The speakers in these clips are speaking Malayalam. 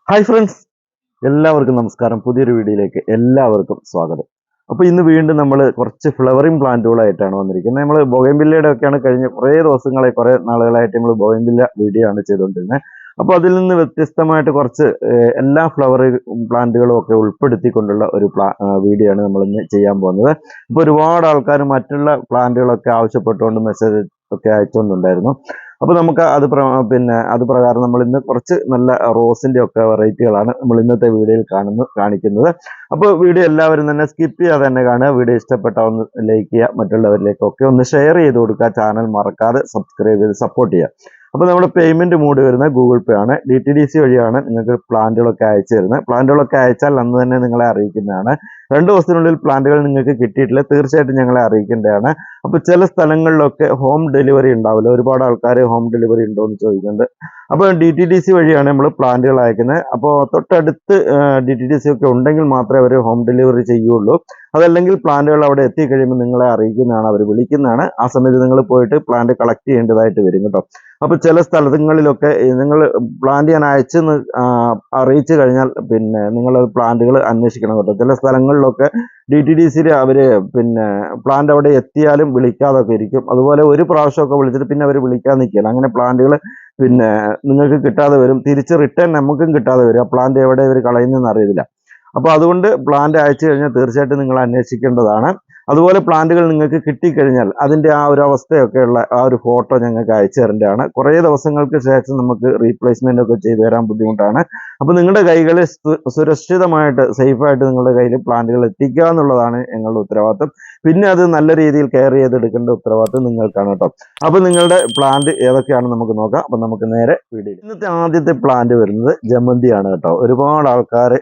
ഹായ് ഫ്രണ്ട്സ്, എല്ലാവർക്കും നമസ്കാരം. പുതിയൊരു വീഡിയോയിലേക്ക് എല്ലാവർക്കും സ്വാഗതം. അപ്പോൾ ഇന്ന് വീണ്ടും നമ്മൾ കുറച്ച് ഫ്ലവറിങ് പ്ലാന്റുകളായിട്ടാണ് വന്നിരിക്കുന്നത്. നമ്മൾ ബൊഗൈൻവില്ലയുടെ ഒക്കെയാണ് കഴിഞ്ഞ കുറേ നാളുകളായിട്ട് നമ്മൾ ബൊഗൈൻവില്ല വീഡിയോ ആണ് ചെയ്തുകൊണ്ടിരുന്നത്. അപ്പോൾ അതിൽ നിന്ന് വ്യത്യസ്തമായിട്ട് കുറച്ച് എല്ലാ ഫ്ലവറിങ് പ്ലാന്റുകളും ഒക്കെ ഉൾപ്പെടുത്തിക്കൊണ്ടുള്ള ഒരു വീഡിയോ ആണ് നമ്മൾ ഇന്ന് ചെയ്യാൻ പോകുന്നത്. അപ്പോൾ ഒരുപാട് ആൾക്കാർ മറ്റുള്ള പ്ലാന്റുകളൊക്കെ ആവശ്യപ്പെട്ടുകൊണ്ട് മെസ്സേജ് ഒക്കെ അയച്ചുകൊണ്ടുണ്ടായിരുന്നു. അപ്പോൾ നമുക്ക് അത് പ്രകാരം നമ്മൾ ഇന്ന് കുറച്ച് നല്ല റോസിന്റെ ഒക്കെ വെറൈറ്റികളാണ് നമ്മൾ ഇന്നത്തെ വീഡിയോയിൽ കാണിക്കുന്നത്. അപ്പോൾ വീഡിയോ എല്ലാവരും തന്നെ സ്കിപ്പ് ചെയ്യാതെ തന്നെ കാണുക. വീഡിയോ ഇഷ്ടപ്പെട്ട ഒന്ന് ലൈക്ക് ചെയ്യുക, മറ്റുള്ളവരിലേക്കൊക്കെ ഒന്ന് ഷെയർ ചെയ്ത് കൊടുക്കുക. ചാനൽ മറക്കാതെ സബ്സ്ക്രൈബ് ചെയ്ത് സപ്പോർട്ട് ചെയ്യുക. അപ്പോൾ നമ്മുടെ പേയ്മെന്റ് മോഡ് വരുന്നത് ഗൂഗിൾ പേ ആണ്. DTDC വഴിയാണ് നിങ്ങൾക്ക് പ്ലാന്റുകളൊക്കെ അയച്ചു തരുന്നത്. പ്ലാന്റുകളൊക്കെ അയച്ചാൽ അന്ന് തന്നെ നിങ്ങളെ അറിയിക്കുന്നതാണ്. 2 ദിവസത്തിനുള്ളിൽ പ്ലാന്റുകൾ നിങ്ങൾക്ക് കിട്ടിയിട്ടില്ല, തീർച്ചയായിട്ടും ഞങ്ങളെ അറിയിക്കേണ്ടതാണ്. അപ്പോൾ ചില സ്ഥലങ്ങളിലൊക്കെ ഹോം ഡെലിവറി ഉണ്ടാവില്ല. ഒരുപാട് ആൾക്കാർ ഹോം ഡെലിവറി ഉണ്ടോ എന്ന് ചോദിക്കുന്നുണ്ട്. അപ്പോൾ DTDC വഴിയാണ് നമ്മൾ പ്ലാന്റുകൾ അയക്കുന്നത്. അപ്പോൾ തൊട്ടടുത്ത് DTDC ഒക്കെ ഉണ്ടെങ്കിൽ മാത്രമേ അവർ ഹോം ഡെലിവറി ചെയ്യുള്ളൂ. അതല്ലെങ്കിൽ പ്ലാന്റുകൾ അവിടെ എത്തിക്കഴിയുമ്പോൾ നിങ്ങളെ അറിയിക്കുന്നതാണ്, അവർ വിളിക്കുന്നതാണ്. ആ സമയത്ത് നിങ്ങൾ പോയിട്ട് പ്ലാന്റ് കളക്ട് ചെയ്യേണ്ടതായിട്ട് വരും കേട്ടോ. അപ്പോൾ ചില സ്ഥലങ്ങളിലൊക്കെ നിങ്ങൾ പ്ലാന്റ് ഞാൻ അയച്ചെന്ന് അറിയിച്ചു കഴിഞ്ഞാൽ പിന്നെ നിങ്ങൾ പ്ലാന്റുകൾ അന്വേഷിക്കണം കേട്ടോ. ചില സ്ഥലങ്ങളിലൊക്കെ DTDCയിൽ അവർ പ്ലാന്റ് അവിടെ എത്തിയാലും വിളിക്കാതൊക്കെ ഇരിക്കും. അതുപോലെ ഒരു പ്രാവശ്യമൊക്കെ വിളിച്ചിട്ട് പിന്നെ അവർ വിളിക്കാൻ നിൽക്കുകയാണ്. അങ്ങനെ പ്ലാന്റുകൾ നിങ്ങൾക്ക് കിട്ടാതെ വരും. തിരിച്ച് റിട്ടേൺ നമുക്കും കിട്ടാതെ വരും. ആ പ്ലാന്റ് എവിടെ ഇവർ കളയുന്നതെന്ന് അറിയില്ല. അപ്പോൾ അതുകൊണ്ട് പ്ലാന്റ് അയച്ചു കഴിഞ്ഞാൽ തീർച്ചയായിട്ടും നിങ്ങൾ അന്വേഷിക്കേണ്ടതാണ്. അതുപോലെ പ്ലാന്റുകൾ നിങ്ങൾക്ക് കിട്ടിക്കഴിഞ്ഞാൽ അതിൻ്റെ ആ ഒരു അവസ്ഥയൊക്കെയുള്ള ആ ഒരു ഫോട്ടോ ഞങ്ങൾക്ക് അയച്ചു തരേണ്ടതാണ്. കുറേ ദിവസങ്ങൾക്ക് ശേഷം നമുക്ക് റീപ്ലേസ്മെന്റ് ഒക്കെ ചെയ്തു തരാൻ ബുദ്ധിമുട്ടാണ്. അപ്പോൾ നിങ്ങളുടെ കൈകളിൽ സുരക്ഷിതമായിട്ട് സേഫായിട്ട് നിങ്ങളുടെ കയ്യിൽ പ്ലാന്റുകൾ എത്തിക്കുക എന്നുള്ളതാണ് ഞങ്ങളുടെ ഉത്തരവാദിത്വം. പിന്നെ അത് നല്ല രീതിയിൽ കെയർ ചെയ്തെടുക്കേണ്ട ഉത്തരവാദിത്വം നിങ്ങൾക്കാണ് കേട്ടോ. അപ്പോൾ നിങ്ങളുടെ പ്ലാന്റ് ഏതൊക്കെയാണെന്ന് നമുക്ക് നോക്കാം. അപ്പോൾ നമുക്ക് നേരെ വീഡിയോ. ഇന്നത്തെ ആദ്യത്തെ പ്ലാന്റ് വരുന്നത് ജമന്തിയാണ് കേട്ടോ. ഒരുപാട് ആൾക്കാർ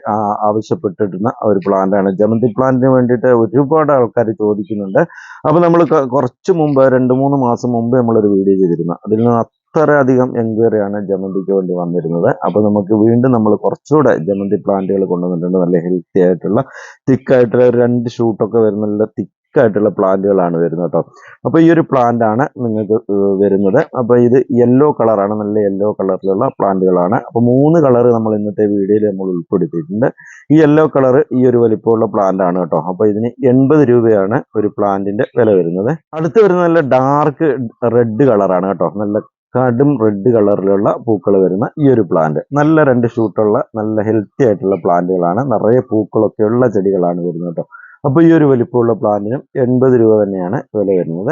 ആവശ്യപ്പെട്ടിരുന്ന ഒരു പ്ലാന്റാണ്. ജമന്തി പ്ലാന്റിന് വേണ്ടിയിട്ട് ഒരുപാട് ആൾക്കാർ ചോദിക്കുന്നുണ്ട്. അപ്പോൾ നമ്മൾ കുറച്ച് മുമ്പ് 2-3 മാസം മുമ്പ് നമ്മളൊരു വീഡിയോ ചെയ്തിരുന്നു. അതിൽ നിന്ന് അത്രയധികം എൻക്വയറിയാണ് ജമന്തിക്ക് വേണ്ടി വന്നിരുന്നത്. അപ്പോൾ നമുക്ക് വീണ്ടും നമ്മൾ കുറച്ചുകൂടെ ജമന്തി പ്ലാന്റുകൾ കൊണ്ടുവന്നിട്ടുണ്ട്. നല്ല ഹെൽത്തി ആയിട്ടുള്ള തിക്കായിട്ടുള്ള 2 ഷൂട്ടൊക്കെ വരുന്ന നല്ല തിക്കായിട്ടുള്ള പ്ലാന്റുകളാണ് വരുന്നത് കേട്ടോ. അപ്പോൾ ഈ ഒരു പ്ലാന്റ് ആണ് നിങ്ങൾക്ക് വരുന്നത്. അപ്പോൾ ഇത് യെല്ലോ കളറാണ്, നല്ല യെല്ലോ കളറിലുള്ള പ്ലാന്റുകളാണ്. അപ്പോൾ 3 കളർ നമ്മൾ ഇന്നത്തെ വീഡിയോയിൽ നമ്മൾ ഉൾപ്പെടുത്തിയിട്ടുണ്ട്. ഈ യെല്ലോ കളർ ഈ ഒരു വലിപ്പമുള്ള പ്ലാന്റ് ആണ് കേട്ടോ. അപ്പോൾ ഇതിന് 80 രൂപയാണ് ഒരു പ്ലാന്റിന്റെ വില വരുന്നത്. അടുത്ത് വരുന്ന നല്ല ഡാർക്ക് റെഡ് കളറാണ് കേട്ടോ. നല്ല കടും റെഡ് കളറിലുള്ള പൂക്കൾ വരുന്ന ഈ ഒരു പ്ലാന്റ് നല്ല 2 ഷൂട്ടുള്ള നല്ല ഹെൽത്തി ആയിട്ടുള്ള പ്ലാന്റുകളാണ്. നിറയെ പൂക്കളൊക്കെ ഉള്ള ചെടികളാണ് വരുന്നത് കേട്ടോ. അപ്പോൾ ഈ ഒരു വലിപ്പമുള്ള പ്ലാന്റിനും 80 രൂപ തന്നെയാണ് വില വരുന്നത്.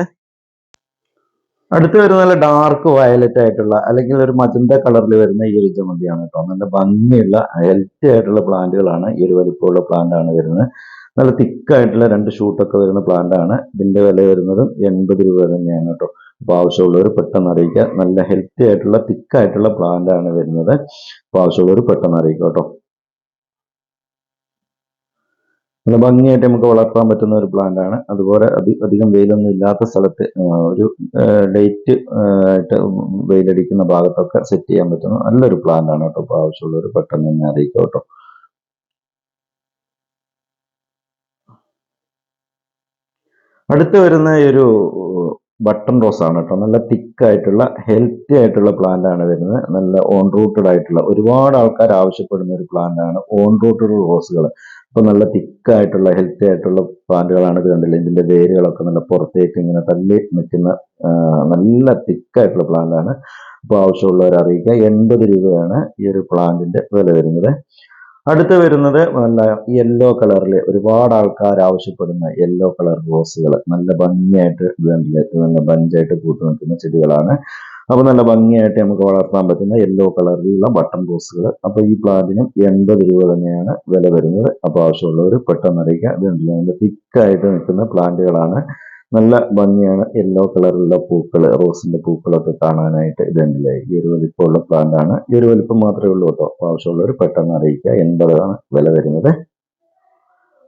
അടുത്ത് വരുന്ന നല്ല ഡാർക്ക് വയലറ്റ് ആയിട്ടുള്ള അല്ലെങ്കിൽ ഒരു മജന്ത കളറിൽ വരുന്ന ഈ ഒരു ജമന്തിയാണ് കേട്ടോ. നല്ല ഭംഗിയുള്ള ഹെൽത്തി ആയിട്ടുള്ള പ്ലാന്റുകളാണ്. ഈ ഒരു വലിപ്പമുള്ള പ്ലാന്റ് ആണ് വരുന്നത്. നല്ല തിക്കായിട്ടുള്ള 2 ഷൂട്ടൊക്കെ വരുന്ന പ്ലാന്റ് ആണ്. ഇതിന്റെ വില വരുന്നതും 80 രൂപ തന്നെയാണ് കേട്ടോ. അപ്പോൾ ആവശ്യമുള്ളവർ പെട്ടെന്ന് അറിയിക്കുക. നല്ല ഹെൽത്തി ആയിട്ടുള്ള തിക്കായിട്ടുള്ള പ്ലാന്റ് ആണ് വരുന്നത്. അപ്പോൾ ആവശ്യമുള്ളവർ പെട്ടെന്ന് അറിയിക്കുക കേട്ടോ. നല്ല ഭംഗിയായിട്ട് നമുക്ക് വളർത്താൻ പറ്റുന്ന ഒരു പ്ലാന്റ് ആണ്. അതുപോലെ അധികം വെയിലൊന്നും ഇല്ലാത്ത സ്ഥലത്ത് ഒരു ലൈറ്റ് ആയിട്ട് വെയിലടിക്കുന്ന ഭാഗത്തൊക്കെ സെറ്റ് ചെയ്യാൻ പറ്റുന്ന നല്ലൊരു പ്ലാന്റ് ആണ് കേട്ടോ. അപ്പോൾ ആവശ്യമുള്ളവർ പെട്ടെന്ന് തന്നെ അറിയിക്കുക കേട്ടോ. അടുത്ത് വരുന്ന ഒരു ബട്ടൺ റോസ് ആണ് കേട്ടോ. നല്ല തിക്കായിട്ടുള്ള ഹെൽത്തി ആയിട്ടുള്ള പ്ലാന്റ് ആണ് വരുന്നത്. നല്ല ഓൺ റൂട്ടഡ് ആയിട്ടുള്ള ഒരുപാട് ആൾക്കാർ ആവശ്യപ്പെടുന്ന ഒരു പ്ലാന്റ് ആണ് ഓൺ റൂട്ടഡ് റോസുകൾ. അപ്പോൾ നല്ല തിക്കായിട്ടുള്ള ഹെൽത്തി ആയിട്ടുള്ള പ്ലാന്റുകളാണ്. ഇത് കണ്ടില്ല, ഇതിന്റെ വേരുകളൊക്കെ നല്ല പുറത്തേക്ക് ഇങ്ങനെ തള്ളി നിൽക്കുന്ന നല്ല തിക്കായിട്ടുള്ള പ്ലാന്റ് ആണ്. അപ്പോൾ ആവശ്യമുള്ളവർ അറിയിക്കുക. 80 രൂപയാണ് ഈ ഒരു പ്ലാന്റിന്റെ വില വരുന്നത്. അടുത്ത് വരുന്നത് നല്ല യെല്ലോ കളറിൽ ഒരുപാട് ആൾക്കാർ ആവശ്യപ്പെടുന്ന യെല്ലോ കളർ റോസുകൾ. നല്ല ഭംഗിയായിട്ട് നല്ല ബഞ്ചായിട്ട് കൂട്ടി നിൽക്കുന്ന ചെടികളാണ്. അപ്പോൾ നല്ല ഭംഗിയായിട്ട് നമുക്ക് വളർത്താൻ പറ്റുന്ന യെല്ലോ കളറിലുള്ള ബട്ടൺ റോസുകൾ. അപ്പോൾ ഈ പ്ലാന്റിനും 80 രൂപ തന്നെയാണ് വില വരുന്നത്. അപ്പോൾ ആവശ്യമുള്ളവർ പെട്ടെന്ന് അറിയിക്കുക. ഇത് നല്ല തിക്കായിട്ട് നിൽക്കുന്ന പ്ലാന്റുകളാണ്. നല്ല ഭംഗിയാണ് യെല്ലോ കളറിലുള്ള പൂക്കൾ, റോസിന്റെ പൂക്കളൊക്കെ കാണാനായിട്ട്. ഇതുണ്ടല്ലേ, ഈ ഒരു വലിപ്പമുള്ള പ്ലാന്റ് ആണ്. ഈ ഒരു വലിപ്പം മാത്രമേ ഉള്ളൂ കേട്ടോ. അപ്പോൾ ആവശ്യമുള്ളവർ പെട്ടെന്ന് അറിയിക്കുക. 80 ആണ് വില വരുന്നത്.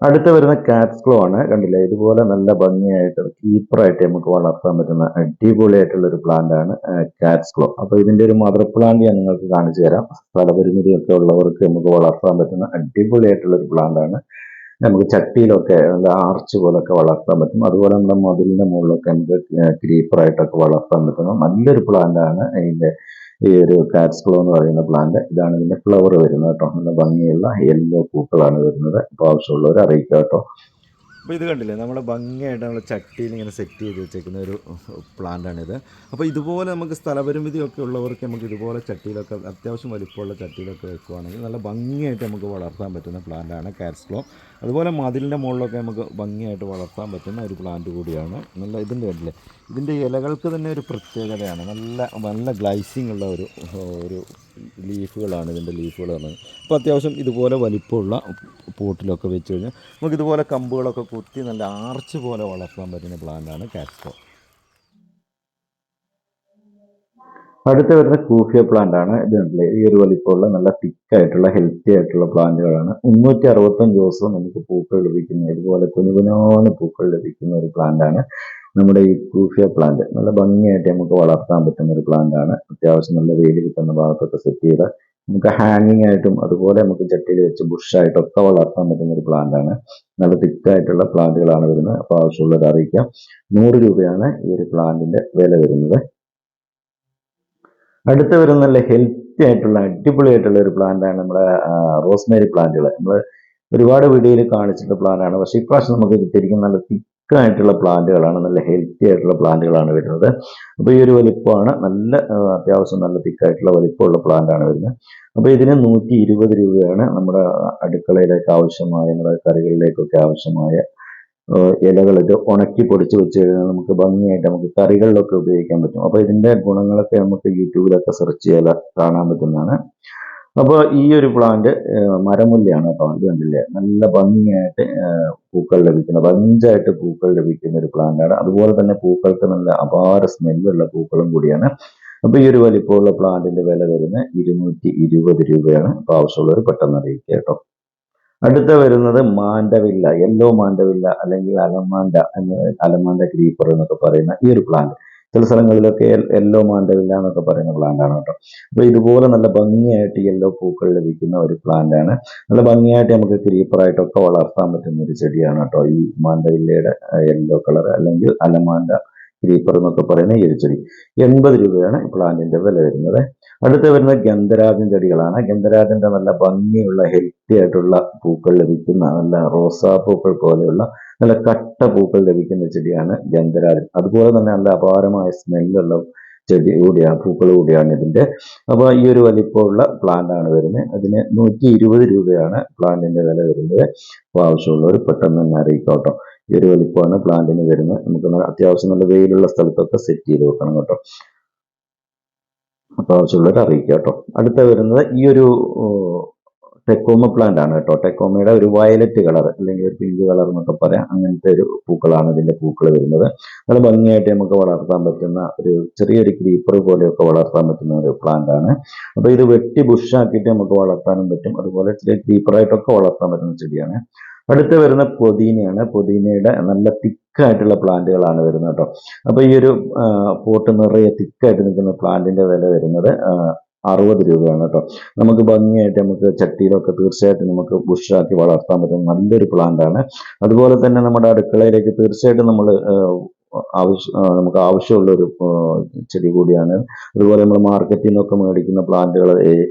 അടുത്ത് വരുന്ന കാറ്റ്സ് ക്ലോ ആണ്. കണ്ടില്ലേ, ഇതുപോലെ നല്ല ഭംഗിയായിട്ട് കീപ്പറായിട്ട് നമുക്ക് വളർത്താൻ പറ്റുന്ന അടിപൊളിയായിട്ടുള്ള ഒരു പ്ലാന്റ് ആണ് കാറ്റ്സ് ക്ലോ. അപ്പോൾ ഇതിന്റെ ഒരു മദർ പ്ലാന്റ് ഞാൻ നിങ്ങൾക്ക് കാണിച്ചു തരാം. സ്ഥലപരിമിതിയൊക്കെ ഉള്ളവർക്ക് നമുക്ക് വളർത്താൻ പറ്റുന്ന അടിപൊളിയായിട്ടുള്ള ഒരു പ്ലാന്റ് ആണ് നമുക്ക് ചട്ടിയിലൊക്കെ നല്ല ആർച്ച് പോലൊക്കെ വളർത്താൻ പറ്റും. അതുപോലെ നമ്മുടെ മതിലിന്റെ മുകളിലൊക്കെ നമുക്ക് ക്രീപ്പറായിട്ടൊക്കെ വളർത്താൻ പറ്റുന്ന നല്ലൊരു പ്ലാന്റ് ആണ് ഇതിന്റെ ഈ ഒരു കാറ്റ്സ് ക്ലോ എന്ന് പറയുന്ന പ്ലാന്റ്. ഇതാണ് ഇതിന്റെ ഫ്ലവർ വരുന്നത് കേട്ടോ. നല്ല ഭംഗിയുള്ള യെല്ലോ പൂക്കളാണ് വരുന്നത്. അപ്പോൾ ആവശ്യമുള്ളവർ അറിയിക്കുക കേട്ടോ. അപ്പോൾ ഇത് കണ്ടില്ലേ, നമ്മൾ ഭംഗിയായിട്ട് നമ്മൾ ചട്ടിയിൽ ഇങ്ങനെ സെറ്റ് ചെയ്ത് വെച്ചേക്കുന്ന ഒരു പ്ലാന്റാണിത്. അപ്പോൾ ഇതുപോലെ നമുക്ക് സ്ഥലപരിമിതിയൊക്കെ ഉള്ളവർക്ക് നമുക്ക് ഇതുപോലെ ചട്ടിയിലൊക്കെ അത്യാവശ്യം വലിപ്പമുള്ള ചട്ടിയിലൊക്കെ വെക്കുകയാണെങ്കിൽ നല്ല ഭംഗിയായിട്ട് നമുക്ക് വളർത്താൻ പറ്റുന്ന പ്ലാന്റാണ് കാറ്റ്സ് ക്ലോ. അതുപോലെ മതിലിൻ്റെ മുകളിലൊക്കെ നമുക്ക് ഭംഗിയായിട്ട് വളർത്താൻ പറ്റുന്ന ഒരു പ്ലാന്റ് കൂടിയാണ്. നല്ല ഇതിൻ്റെ കണ്ടില്ലേ, ഇതിൻ്റെ ഇലകൾക്ക് തന്നെ ഒരു പ്രത്യേകതയാണ്. നല്ല നല്ല ഗ്ലൈസിങ് ഉള്ള ഒരു ലീഫുകളാണ് ഇതിൻ്റെ ലീഫുകൾ പറഞ്ഞത്. അപ്പോൾ അത്യാവശ്യം ഇതുപോലെ വലിപ്പമുള്ള പോട്ടിലൊക്കെ വെച്ച് കഴിഞ്ഞാൽ നമുക്ക് ഇതുപോലെ കമ്പുകളൊക്കെ കുത്തി നല്ല ആർച്ച് പോലെ വളർത്താൻ പറ്റുന്ന പ്ലാന്റാണ് കാറ്റ്സ് ക്ലോ. അടുത്ത വരുന്ന കൂഫിയ പ്ലാന്റ് ആണ്. ഇത് കണ്ടില്ലേ, ഈ ഒരു വലിപ്പമുള്ള നല്ല തിക്കായിട്ടുള്ള ഹെൽത്തി ആയിട്ടുള്ള പ്ലാന്റുകളാണ്. 365 ദിവസവും നമുക്ക് പൂക്കൾ ലഭിക്കുന്ന, ഇതുപോലെ കുഞ്ഞുകുഞ്ഞാണ് പൂക്കൾ ലഭിക്കുന്ന ഒരു പ്ലാന്റ് ആണ് നമ്മുടെ ഈ കൂഫിയ പ്ലാന്റ്. നല്ല ഭംഗിയായിട്ട് നമുക്ക് വളർത്താൻ പറ്റുന്ന ഒരു പ്ലാന്റ് ആണ്. അത്യാവശ്യം നല്ല വെയിൽ കിട്ടുന്ന ഭാഗത്തൊക്കെ സെറ്റ് ചെയ്ത് നമുക്ക് ഹാങ്ങിങ് ആയിട്ടും അതുപോലെ നമുക്ക് ചട്ടിയിൽ വെച്ച് ബുഷായിട്ടൊക്കെ വളർത്താൻ പറ്റുന്ന ഒരു പ്ലാന്റ് ആണ്. നല്ല തിക്കായിട്ടുള്ള പ്ലാന്റുകളാണ് വരുന്നത്. അപ്പോൾ ആവശ്യമുള്ളത് അറിയിക്കാം. 100 രൂപയാണ് ഈ ഒരു പ്ലാന്റിന്റെ വില വരുന്നത്. അടുത്ത വരുന്ന നല്ല ഹെൽത്തി ആയിട്ടുള്ള അടിപൊളിയായിട്ടുള്ള ഒരു പ്ലാന്റ് ആണ് നമ്മുടെ റോസ്മേരി പ്ലാന്റുകൾ. നമ്മൾ ഒരുപാട് വീഡിയോയിൽ കാണിച്ചിട്ടുള്ള പ്ലാന്റ് ആണ്. പക്ഷേ ഇപ്രാവശ്യം നമുക്ക് കിട്ടിയിരിക്കുന്ന നല്ല തിക്കായിട്ടുള്ള പ്ലാന്റുകളാണ്, നല്ല ഹെൽത്തി ആയിട്ടുള്ള പ്ലാന്റുകളാണ് വരുന്നത്. അപ്പോൾ ഈ ഒരു വലിപ്പമാണ് നല്ല അത്യാവശ്യം നല്ല തിക്കായിട്ടുള്ള വലിപ്പമുള്ള പ്ലാന്റ് ആണ് വരുന്നത്. അപ്പോൾ ഇതിന് 120 രൂപയാണ്. നമ്മുടെ അടുക്കളയിലേക്ക് ആവശ്യമായ, നമ്മുടെ കറികളിലേക്കൊക്കെ ആവശ്യമായ ഇലകളൊക്കെ ഉണക്കി പൊടിച്ച് വെച്ച് കഴിഞ്ഞാൽ നമുക്ക് ഭംഗിയായിട്ട് നമുക്ക് കറികളിലൊക്കെ ഉപയോഗിക്കാൻ പറ്റും. അപ്പോൾ ഇതിന്റെ ഗുണങ്ങളൊക്കെ നമുക്ക് യൂട്യൂബിലൊക്കെ സെർച്ച് ചെയ്താൽ കാണാൻ പറ്റുന്നതാണ്. അപ്പോൾ ഈ ഒരു പ്ലാന്റ് മരമുല്ലയാണ് കേട്ടോ. ഇത് കണ്ടില്ലേ, നല്ല ഭംഗിയായിട്ട് പൂക്കൾ ലഭിക്കുന്ന, ബഞ്ചായിട്ട് പൂക്കൾ ലഭിക്കുന്ന ഒരു പ്ലാന്റാണ്. അതുപോലെ തന്നെ പൂക്കൾക്ക് നല്ല അപാര സ്മെല്ലുള്ള പൂക്കളും കൂടിയാണ്. അപ്പോൾ ഈ ഒരു വലിപ്പമുള്ള പ്ലാന്റിന്റെ വില വരുന്നത് 220 രൂപയാണ്. അപ്പോൾ ആവശ്യമുള്ളവർ പെട്ടെന്ന് അറിയിക്കുക കേട്ടോ. അടുത്ത വരുന്നത് മാൻഡവില്ല, യെല്ലോ മാൻഡവില്ല അല്ലെങ്കിൽ അലമാൻഡ ക്രീപ്പർ എന്നൊക്കെ പറയുന്ന ഈ ഒരു പ്ലാന്റ്. ചില സ്ഥലങ്ങളിലൊക്കെ യെല്ലോ മാൻഡവില്ല എന്നൊക്കെ പറയുന്ന പ്ലാന്റ് ആണ് കേട്ടോ. അപ്പൊ ഇതുപോലെ നല്ല ഭംഗിയായിട്ട് യെല്ലോ പൂക്കൾ ലഭിക്കുന്ന ഒരു പ്ലാന്റ് ആണ്. നല്ല ഭംഗിയായിട്ട് നമുക്ക് ക്രീപ്പറായിട്ടൊക്കെ വളർത്താൻ പറ്റുന്ന ഒരു ചെടിയാണ് കേട്ടോ ഈ മാൻഡവില്ലയുടെ യെല്ലോ കളർ അല്ലെങ്കിൽ അലമാൻഡ ക്രീപ്പർ എന്നൊക്കെ പറയുന്ന ഈ ഒരു ചെടി. 80 രൂപയാണ് പ്ലാന്റിന്റെ വില വരുന്നത്. അടുത്ത് വരുന്ന ഗന്ധരാജൻ ചെടികളാണ്. ഗന്ധരാജന്റെ നല്ല ഭംഗിയുള്ള ഹെൽത്തി ആയിട്ടുള്ള പൂക്കൾ ലഭിക്കുന്ന, നല്ല റോസാപ്പൂക്കൾ പോലെയുള്ള നല്ല കട്ട പൂക്കൾ ലഭിക്കുന്ന ചെടിയാണ് ഗന്ധരാജൻ. അതുപോലെ തന്നെ നല്ല അപാരമായ സ്മെല്ലുള്ള ചെടി കൂടിയാണ്, പൂക്കൾ കൂടിയാണ് ഇതിന്റെ. അപ്പോൾ ഈ ഒരു വലിപ്പമുള്ള പ്ലാന്റ് ആണ് വരുന്നത്. അതിന് 120 രൂപയാണ് പ്ലാന്റിന്റെ വില വരുന്നത്. അപ്പോൾ ആവശ്യമുള്ളവർ പെട്ടെന്ന് തന്നെ അറിയിക്കാം കേട്ടോ. ഈ ഒരു വലിപ്പമാണ് പ്ലാന്റിന് വരുന്നത്. നമുക്ക് അത്യാവശ്യം നല്ല വെയിലുള്ള സ്ഥലത്തൊക്കെ സെറ്റ് ചെയ്ത് വെക്കണം കേട്ടോ. അപ്പോൾ ആവശ്യമുള്ളവർ അറിയിക്കുക കേട്ടോ. അടുത്ത വരുന്നത് ഈ ഒരു ടെക്കോമ പ്ലാന്റ് ആണ് കേട്ടോ. ടെക്കോമയുടെ ഒരു വയലറ്റ് കളർ അല്ലെങ്കിൽ ഒരു പിങ്ക് കളർ എന്നൊക്കെ പറയാം, അങ്ങനത്തെ ഒരു പൂക്കളാണ് ഇതിന്റെ പൂക്കൾ വരുന്നത്. നല്ല ഭംഗിയായിട്ട് നമുക്ക് വളർത്താൻ പറ്റുന്ന ഒരു ചെറിയൊരു ക്രീപ്പർ പോലെയൊക്കെ വളർത്താൻ പറ്റുന്ന ഒരു പ്ലാന്റ് ആണ്. അപ്പോൾ ഇത് വെട്ടി ബുഷാക്കിയിട്ട് നമുക്ക് വളർത്താനും പറ്റും. അതുപോലെ ചെറിയ ക്രീപ്പറായിട്ടൊക്കെ വളർത്താൻ പറ്റുന്ന ചെടിയാണ്. അടുത്ത് വരുന്ന പൊതീനയാണ്. പൊതീനയുടെ നല്ല തിക്കായിട്ടുള്ള പ്ലാന്റുകളാണ് വരുന്നത് കേട്ടോ. അപ്പൊ ഈ ഒരു പോട്ട് നിറയെ തിക്കായിട്ട് നിൽക്കുന്ന പ്ലാന്റിന്റെ വില വരുന്നത് 60 രൂപയാണ് കേട്ടോ. നമുക്ക് ഭംഗിയായിട്ട് നമുക്ക് ചട്ടിയിലൊക്കെ തീർച്ചയായിട്ടും നമുക്ക് ബുഷാക്കി വളർത്താൻ പറ്റും നല്ലൊരു പ്ലാന്റ് ആണ്. അതുപോലെ തന്നെ നമ്മുടെ അടുക്കളയിലേക്ക് തീർച്ചയായിട്ടും നമ്മൾ നമുക്ക് ആവശ്യമുള്ള ഒരു ചെടി കൂടിയാണ്. അതുപോലെ നമ്മൾ മാർക്കറ്റിൽ നിന്നൊക്കെ മേടിക്കുന്ന പ്ലാന്റുകൾ,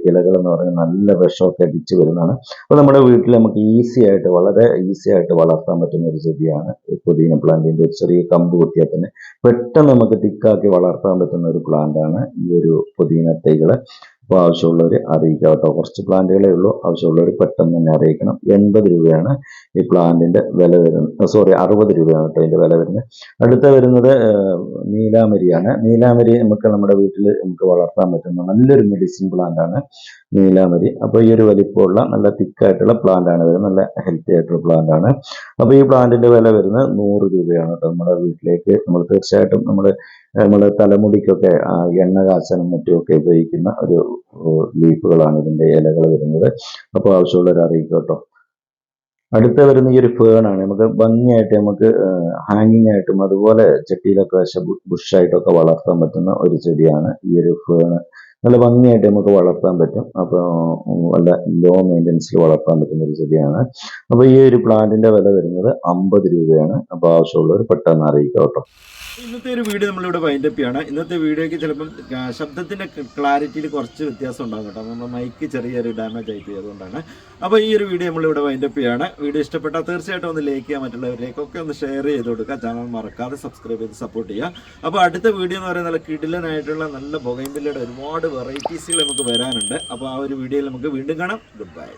ഇലകൾ എന്ന് പറയുന്നത് നല്ല വിഷമൊക്കെ അടിച്ചു വരുന്നതാണ്. അപ്പോൾ നമ്മുടെ വീട്ടിൽ നമുക്ക് വളരെ ഈസി ആയിട്ട് വളർത്താൻ പറ്റുന്ന ഒരു ചെടിയാണ് പുതിന പ്ലാന്റിന്റെ. ഒരു ചെറിയ കമ്പ് കുത്തിയാൽ തന്നെ പെട്ടെന്ന് നമുക്ക് തിക്കാക്കി വളർത്താൻ പറ്റുന്ന ഒരു പ്ലാന്റ് ആണ് ഈ ഒരു പുതിന തൈകൾ. അപ്പോൾ ആവശ്യമുള്ളവർ അറിയിക്കുക കേട്ടോ. കുറച്ച് പ്ലാന്റുകളേ ഉള്ളൂ, ആവശ്യമുള്ളവർ പെട്ടെന്ന് തന്നെ അറിയിക്കണം. 80 രൂപയാണ് ഈ പ്ലാന്റിന്റെ വില വരുന്നത്. 60 രൂപയാണ് കേട്ടോ ഇതിന്റെ വില വരുന്നത്. അടുത്ത വരുന്നത് നീലാമരിയാണ്. നീലാമരി നമുക്ക് നമ്മുടെ വീട്ടിൽ നമുക്ക് വളർത്താൻ പറ്റുന്ന നല്ലൊരു മെഡിസിൻ പ്ലാന്റ് ആണ് നീലാമരി. അപ്പോൾ ഈ ഒരു വലിപ്പമുള്ള നല്ല തിക്കായിട്ടുള്ള പ്ലാന്റ് ആണ് വരുന്നത്. നല്ല ഹെൽത്തി ആയിട്ടുള്ള പ്ലാന്റ് ആണ്. അപ്പോൾ ഈ പ്ലാന്റിന്റെ വില വരുന്നത് 100 രൂപയാണ് കേട്ടോ. നമ്മുടെ വീട്ടിലേക്ക് നമ്മൾ തീർച്ചയായിട്ടും നമ്മുടെ തലമുടിക്കൊക്കെ എണ്ണ കാച്ചാനും മറ്റുമൊക്കെ ഉപയോഗിക്കുന്ന ഒരു ലീഫുകളാണ് ഇതിന്റെ ഇലകൾ വരുന്നത്. അപ്പോൾ ആവശ്യമുള്ളവർ അറിയിക്കുക കേട്ടോ. അടുത്ത വരുന്ന ഈ ഒരു ഫേൺ ആണ്. നമുക്ക് ഭംഗിയായിട്ട് നമുക്ക് ഹാങ്ങിങ് ആയിട്ടും അതുപോലെ ചട്ടിയിലൊക്കെ ബുഷായിട്ടൊക്കെ വളർത്താൻ പറ്റുന്ന ഒരു ചെടിയാണ് ഈ ഒരു ഫേൺ. നല്ല ഭംഗിയായിട്ട് നമുക്ക് വളർത്താൻ പറ്റും. അപ്പോൾ നല്ല ലോ മെയിൻ്റനൻസിൽ വളർത്താൻ പറ്റുന്ന ഒരു ചെടിയാണ്. അപ്പോൾ ഈ ഒരു പ്ലാന്റിന്റെ വില വരുന്നത് 50 രൂപയാണ്. അപ്പോൾ ആവശ്യമുള്ളവർ പെട്ടെന്ന് അറിയിക്കുക കേട്ടോ. ഇന്നത്തെ ഒരു വീഡിയോ നമ്മളിവിടെ വൈൻഡപ്പ് ചെയ്യാണ്. ഇന്നത്തെ വീഡിയോയ്ക്ക് ചിലപ്പം ശബ്ദത്തിന്റെ ക്ലാരിറ്റിയിൽ കുറച്ച് വ്യത്യാസം ഉണ്ടാകും കേട്ടോ. നമ്മുടെ മൈക്ക് ചെറിയൊരു ഡാമേജ് ആയി പോയി, അതുകൊണ്ടാണ്. അപ്പോൾ ഈ ഒരു വീഡിയോ നമ്മളിവിടെ വൈൻഡപ്പ് ചെയ്യാണ്. വീഡിയോ ഇഷ്ടപ്പെട്ടാൽ തീർച്ചയായിട്ടും ഒന്ന് ലൈക്ക് ചെയ്യാൻ, മറ്റുള്ളവരിലേക്കൊക്കെ ഒന്ന് ഷെയർ ചെയ്ത് കൊടുക്കുക. ചാനൽ മറക്കാതെ സബ്സ്ക്രൈബ് ചെയ്ത് സപ്പോർട്ട് ചെയ്യുക. അപ്പോൾ അടുത്ത വീഡിയോ എന്ന് പറയുന്നത് നല്ല കിടിലനായിട്ടുള്ള നല്ല ബൊഗൈൻവില്ലയുടെ ഒരുപാട് വെറൈറ്റീസുകൾ നമുക്ക് വരാനുണ്ട്. അപ്പോൾ ആ ഒരു വീഡിയോയിൽ നമുക്ക് വീണ്ടും കാണാം. Good bye.